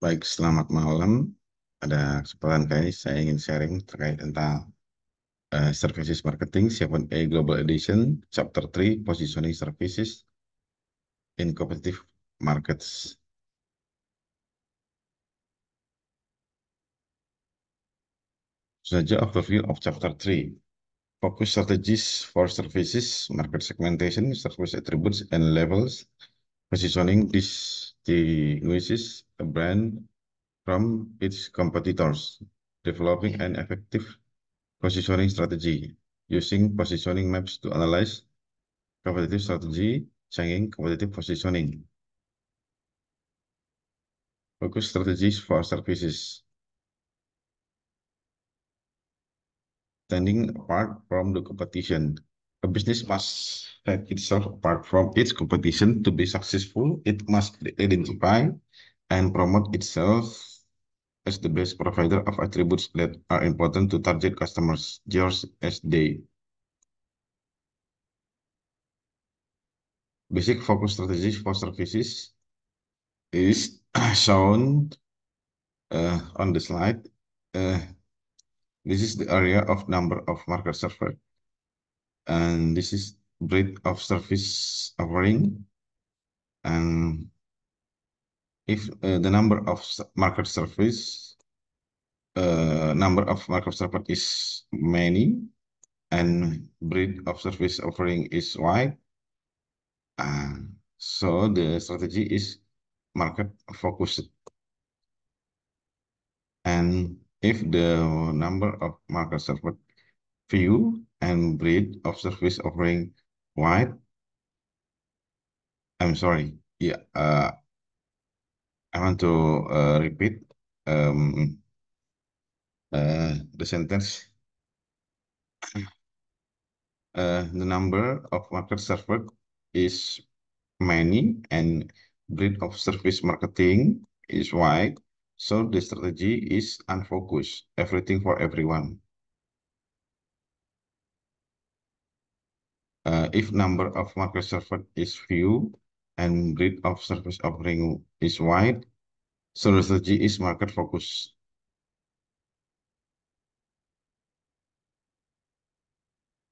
Baik, selamat malam. Pada kesempatan kali ini saya ingin sharing terkait tentang Services Marketing 7A Global Edition, Chapter 3, Positioning Services in Competitive Markets. Saja overview of Chapter 3. Focus strategies for services, market segmentation, service attributes, and levels. Positioning distinguishes a brand from its competitors. Developing an effective positioning strategy. Using positioning maps to analyze competitive strategy, changing competitive positioning. Focus strategies for services. Standing apart from the competition. A business must set itself apart from its competition to be successful. It must identify and promote itself as the best provider of attributes that are important to target customers. George S. Day. Basic focus strategies for services is shown on the slide. This is the area of number of market server, and this is breadth of service offering. And if the number of market server is many, and breadth of service offering is wide, so the strategy is market focused. And if the number of market server few and breadth of service offering wide, I'm sorry. Yeah, I want to repeat the sentence. The number of market server is many and breadth of service marketing is wide. So the strategy is unfocused, everything for everyone. If number of market server is few and breadth of service offering is wide, so the strategy is market focus.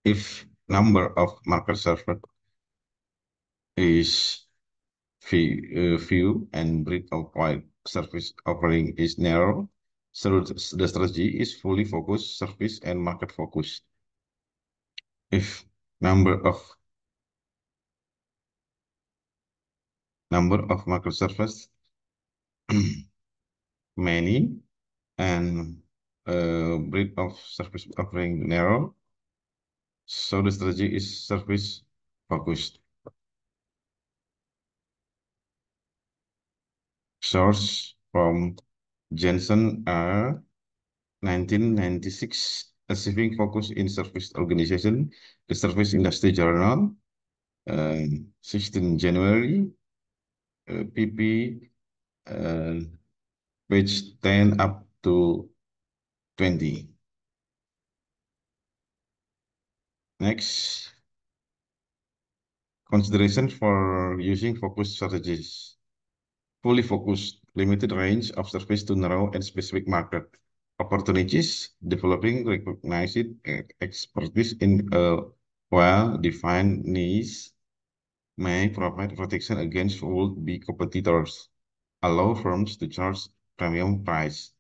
If number of market server is few and breadth of wide service offering is narrow, so the strategy is fully focused, service and market focused. If number of market service many and breadth of service offering narrow, so the strategy is service focused. Source from Jensen R. 1996, Achieving Focus in Service Organization, the Service Industry Journal, 16 January, PP, uh, page 10 up to 20. Next, consideration for using focus strategies. Fully focused, limited range of service to narrow and specific market opportunities, developing recognized expertise in a well-defined niche may provide protection against would-be competitors, allow firms to charge premium price.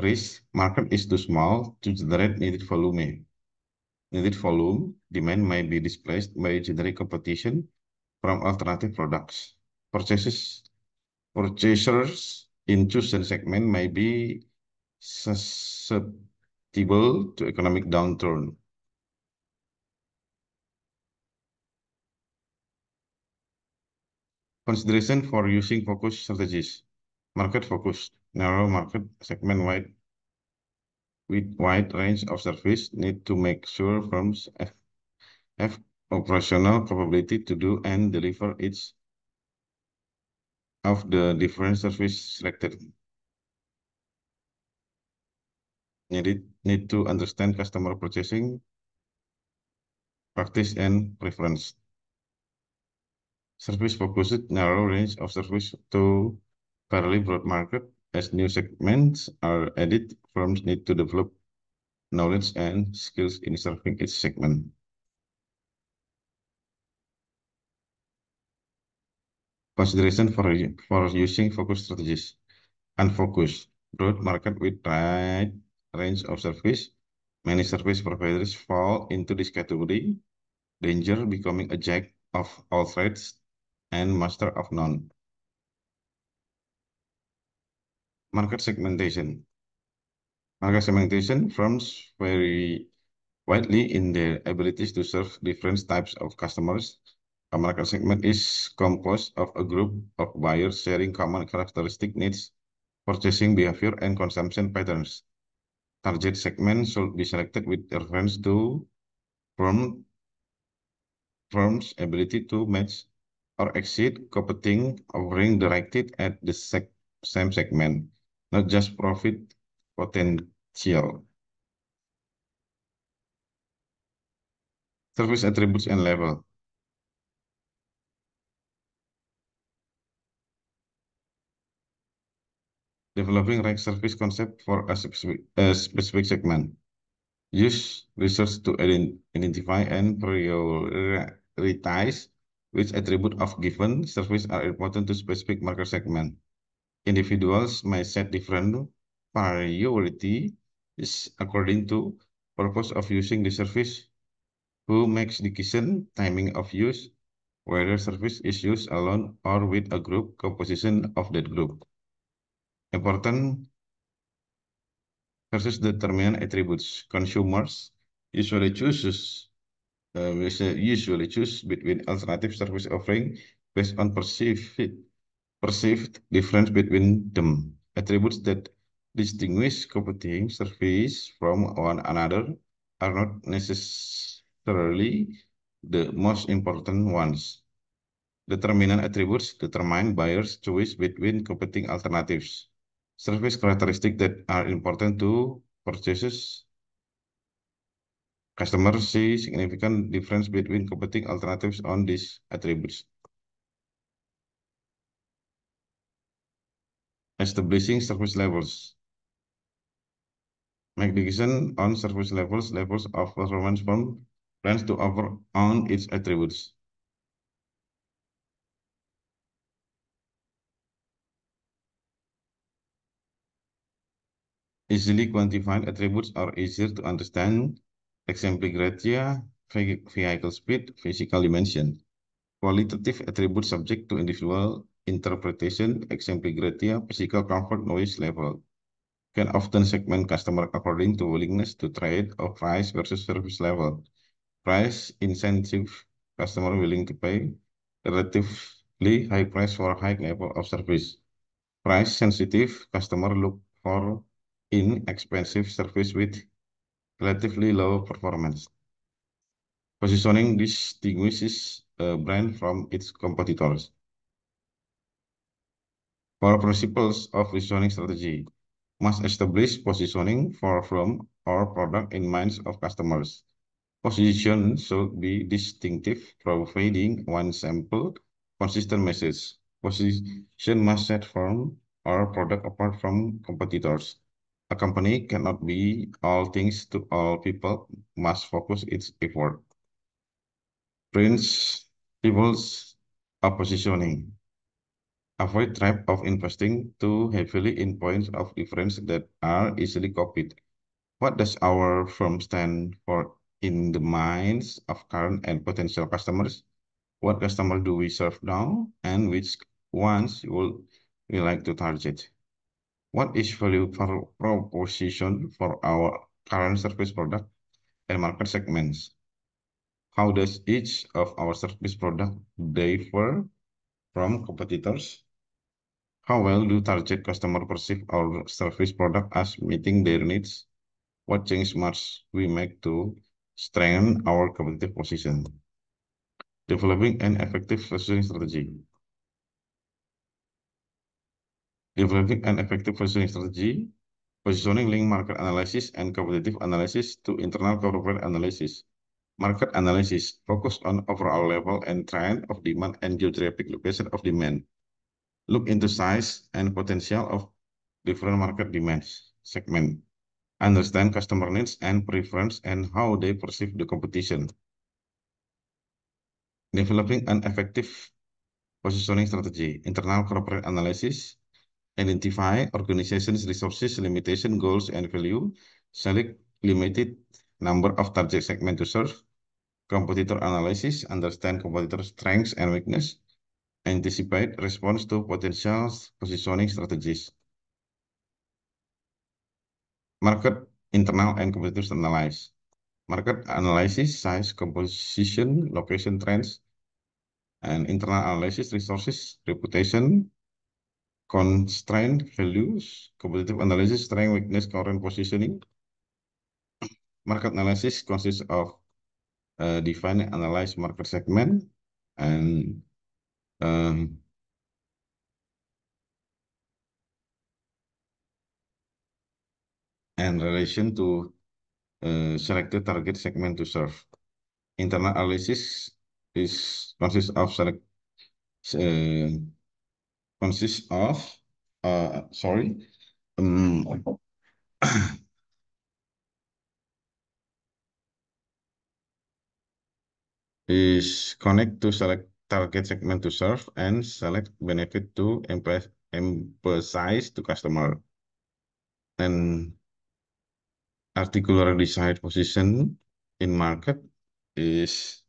Risk, market is too small to generate needed volume. Demand may be displaced by generic competition from alternative products. Purchasers in chosen segment may be susceptible to economic downturn. Consideration for using focus strategies. Market focus, narrow market segment wide with wide range of service need to make sure firms have operational capability to do and deliver each of the different service selected. Need to understand customer purchasing practice and preference. Service focused narrow range of service to fairly broad market As new segments are added, firms need to develop knowledge and skills in serving each segment. Consideration for using focus strategies. Unfocused, broad market with wide range of service. Many service providers fall into this category. Danger becoming a jack of all trades and master of none. Market segmentation. Market segmentation firms vary widely in their abilities to serve different types of customers. A market segment is composed of a group of buyers sharing common characteristic needs, purchasing behavior, and consumption patterns. Target segment should be selected with reference to firm, firm's ability to match or exceed competing offering directed at the same segment, not just profit potential. Service attributes and level. Developing right service concept for a specific segment. Use research to identify and prioritize which attribute of given service are important to specific market segment. Individuals may set different priorities according to purpose of using the service, who makes decision, timing of use, whether service is used alone or with a group, composition of that group. Important versus determinant attributes. Consumers usually chooses usually choose between alternative service offering based on perceived difference between them. Attributes that distinguish competing service from one another are not necessarily the most important ones. Determinant attributes determine buyers' choice between competing alternatives. Service characteristics that are important to purchases. Customers see significant difference between competing alternatives on these attributes. Establishing service levels. Make decision on service levels of performance from plans to offer on its attributes. Easily quantified attributes are easier to understand. Example criteria, vehicle speed, physical dimension. Qualitative attributes subject to individual interpretation. Example criteria, physical comfort, noise level. Can often segment customer according to willingness to trade or price versus service level. Price incentive, customer willing to pay relatively high price for a high level of service. Price sensitive, customer look for inexpensive service with relatively low performance. Positioning distinguishes a brand from its competitors. Core principles of positioning strategy must establish positioning for firm or product in minds of customers. Position should be distinctive, providing one simple, consistent message. Position must set firm or product apart from competitors. A company cannot be all things to all people, must focus its effort. Principles of positioning. Avoid trap of investing too heavily in points of difference that are easily copied. What does our firm stand for in the minds of current and potential customers? What customer do we serve now, and which ones will we like to target? What is value for proposition for our current service product and market segments? How does each of our service product differ from competitors? How well do target customer perceive our service product as meeting their needs? What change must we make to strengthen our competitive position? Developing an effective positioning strategy. Developing an effective positioning strategy, positioning link market analysis and competitive analysis to internal corporate analysis. Market analysis focus on overall level and trend of demand and geographic location of demand. Look into size and potential of different market demands segment, understand customer needs and preference and how they perceive the competition, developing an effective positioning strategy, internal corporate analysis, identify organization's resources, limitation, goals, and value, select limited number of target segment to serve, competitor analysis, understand competitor strengths and weakness, anticipate response to potential positioning strategies. Market internal and competitors analyze. Market analysis, size, composition, location trends, and internal analysis, resources, reputation, constraint, values, competitive analysis, strength, weakness, current positioning. Market analysis consists of define and analyze market segment and um, relation to selected target segment to serve. Internal analysis is consists of select uh, consists of sorry um, is connect to select target segment to serve and select benefit to emphasize to customer and articular desired position in market is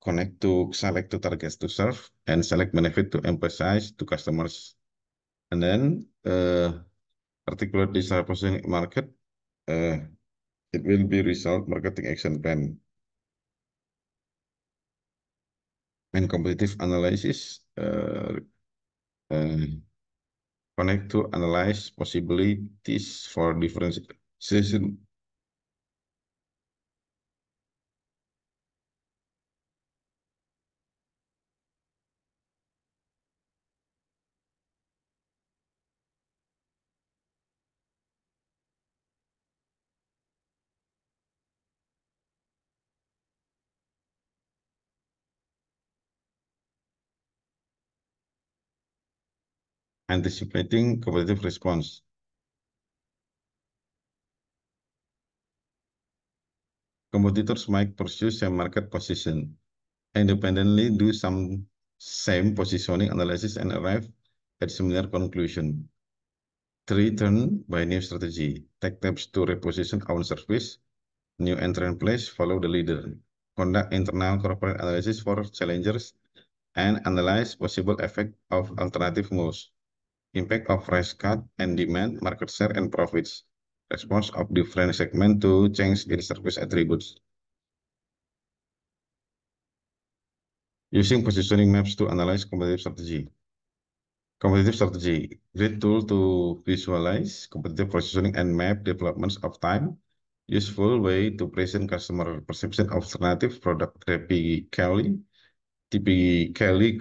connect to select the targets to serve and select benefit to emphasize to customers. And then particular desired position in market, uh, it will be result marketing action plan and competitive analysis. Uh, Connect to analyze possibilities for differentiation. Anticipating competitive response. Competitors might pursue same market position, independently do some same positioning analysis and arrive at similar conclusion. 3. Turn by new strategy. Take steps to reposition own service. New entrant place, follow the leader. Conduct internal corporate analysis for challengers and analyze possible effect of alternative moves. Impact of price cut and demand, market share, and profits. Response of different segment to change in service attributes. Using positioning maps to analyze competitive strategy. Competitive strategy, great tool to visualize competitive positioning and map developments of time. Useful way to present customer perception of alternative product typically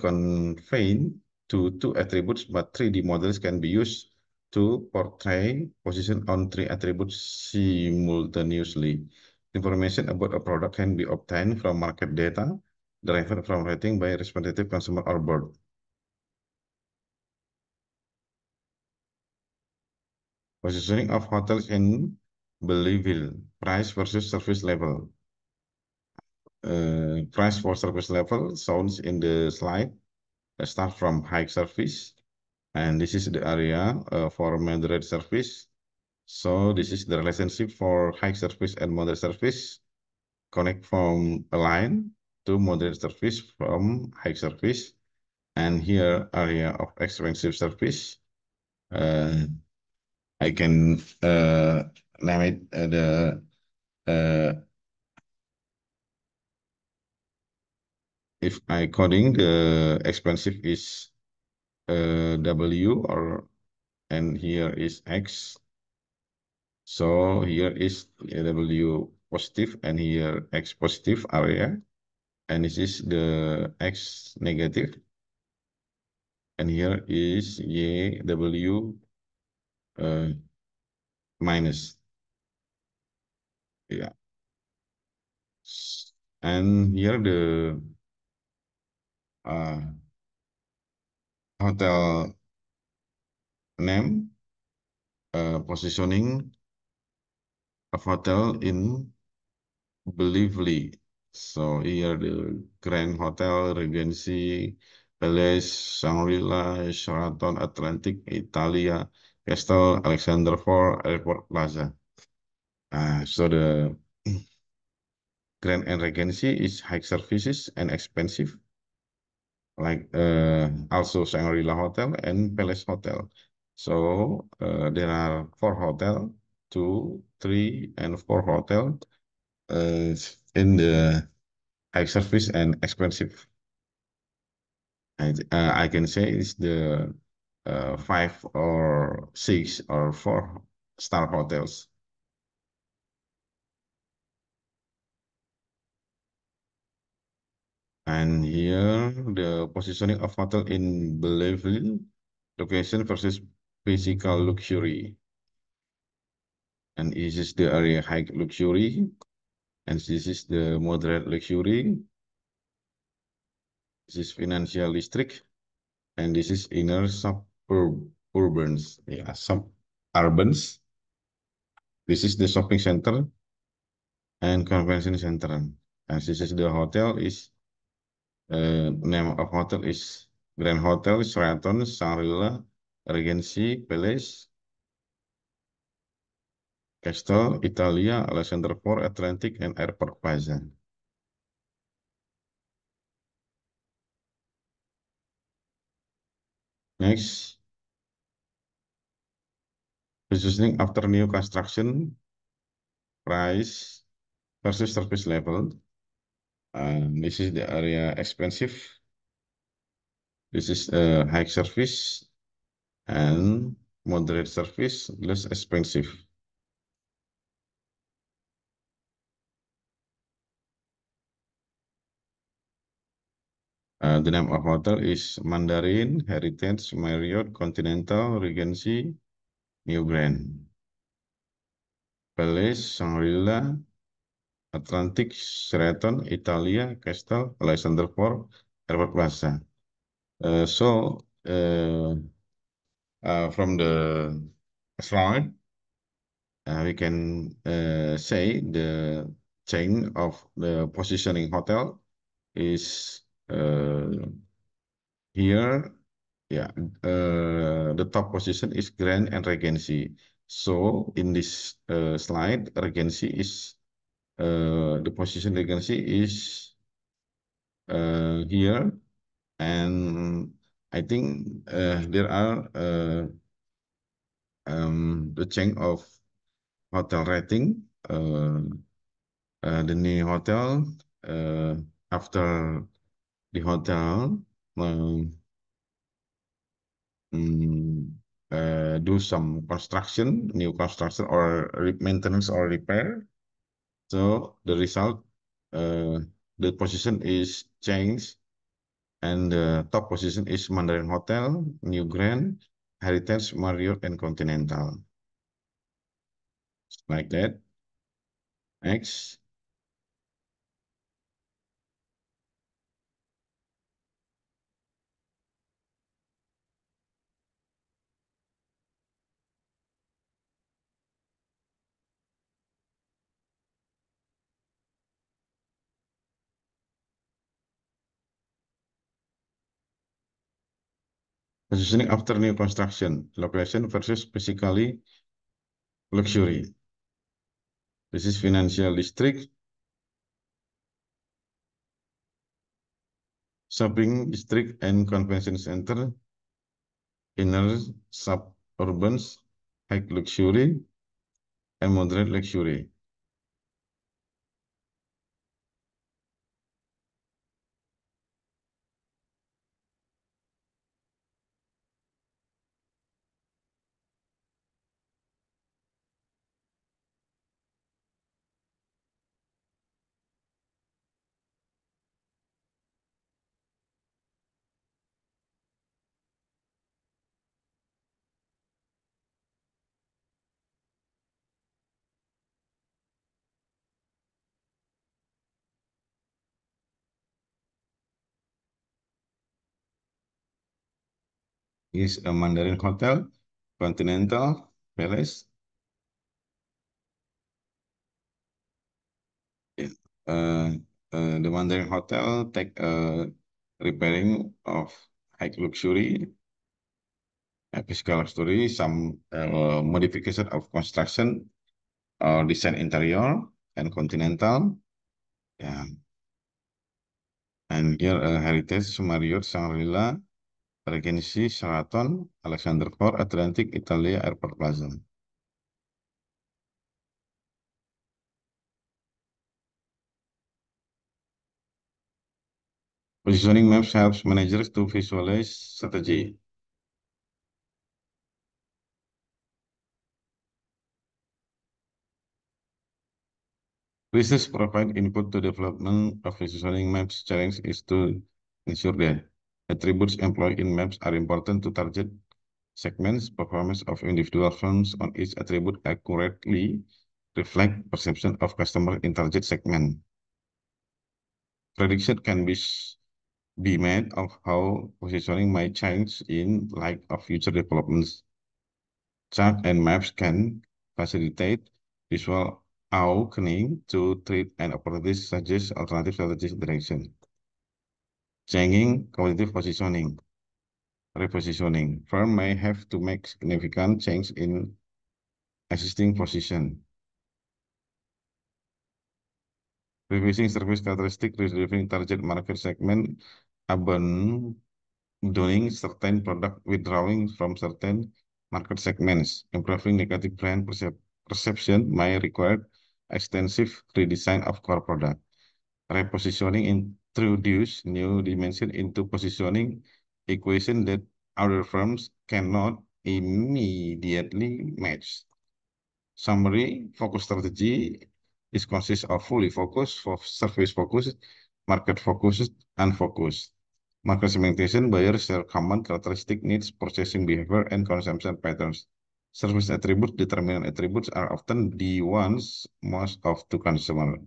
confined to two attributes, but 3D models can be used to portray position on three attributes simultaneously. Information about a product can be obtained from market data derived from rating by respective consumer or board. Positioning of hotels in Belleville, price versus service level. Price for service level shown in the slide. Start from high service, and this is the area for moderate service. So this is the relationship for high service and moderate service. Connect from a line to moderate service from high service, and here area of expensive service. I can name it uh, if I coding the expensive is W or and here is X. So here is W positive and here X positive area. And this is the X negative. And here is YW uh, minus. Yeah. And here the uh, hotel name positioning of hotel in Bellevue. So here the Grand Hotel, Regency, Palace, Shangri-La, Sheraton Atlantic, Italia, Castle, Alexander Fort, Airport Plaza. So the Grand and Regency is high services and expensive, like also Shangri-La Hotel and Palace Hotel. So there are four hotel, two, three, and four hotel uh, in the high service and expensive. I can say it's the five or six or four star hotels. And here the positioning of hotel in Belleville, location versus physical luxury. And this is the area high luxury, and this is the moderate luxury. This is financial district, and this is inner suburbans. Yeah, suburbans. This is the shopping center and convention center. And this is the hotel is name of hotel is Grand Hotel, Sheraton, Shangri-La, Regency, Palace, Castle, Italia, Alexander Fort, Atlantic, and Airport Plaza. Next, positioning after new construction, price versus service level. This is the area expensive. This is high service and moderate service, less expensive. The name of hotel is Mandarin, Heritage, Marriott, Continental, Regency, New Grand, Palace, Shangri-La, Atlantic, Sheraton, Italia, Castle, Alexander Fort, Airport Plaza. From the slide, we can say the chain of the positioning hotel is here. Yeah, the top position is Grand and Regency. So in this slide, Regency is the position Regency is here, and I think there are the chain of hotel rating. The new hotel uh, after the hotel um, mm, do some construction, new construction or maintenance or repair. So the result, uh, the position is changed, and the top position is Mandarin Hotel, New Grand, Heritage, Marriott, and Continental. Like that. Next, positioning after new construction, location versus physically luxury. This is financial district, shopping district, and convention center, inner suburbans, high luxury, and moderate luxury. Is a Mandarin Hotel, Continental, Palace. Yeah. Uh, the Mandarin Hotel take repairing of high luxury, physical luxury, some modification of construction or design interior and continental. Yeah. And here Heritage, Marriott, Shangri-La, Regency, Sheraton, Alexander Court, Atlantic, Italia, Airport Plaza. Positioning maps helps managers to visualize strategy. Research provide input to development of positioning maps. Challenge is to ensure that attributes employed in maps are important to target segments. Performance of individual firms on each attribute accurately reflect perception of customer in target segment. Prediction can be made of how positioning might change in light of future developments. Chart and maps can facilitate visual awakening to treat and opportunities suggest alternative strategic direction. Changing competitive positioning. Repositioning. Firm may have to make significant change in existing position. Revising service characteristic, resolving target market segment, abandoning certain product, withdrawing from certain market segments, improving negative brand perception may require extensive redesign of core product. Repositioning introduce new dimension into positioning equation that other firms cannot immediately match. Summary, focus strategy is consists of fully focused, for service focused, market focused, and focused. Market segmentation, buyers share common characteristic needs, purchasing behavior, and consumption patterns. Service attributes, determinant attributes are often the ones most of to consumer.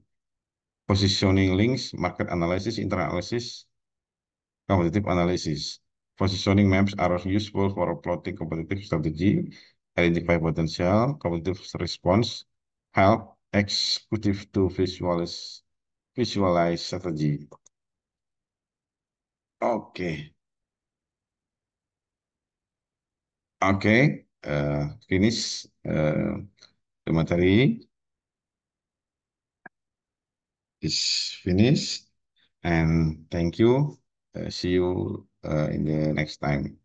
Positioning links, market analysis, inter-analysis, competitive analysis. Positioning maps are useful for plotting competitive strategy, identify potential competitive response, help executive to visualize strategy. Oke, oke, finish the material is finished, and thank you. See you in the next time.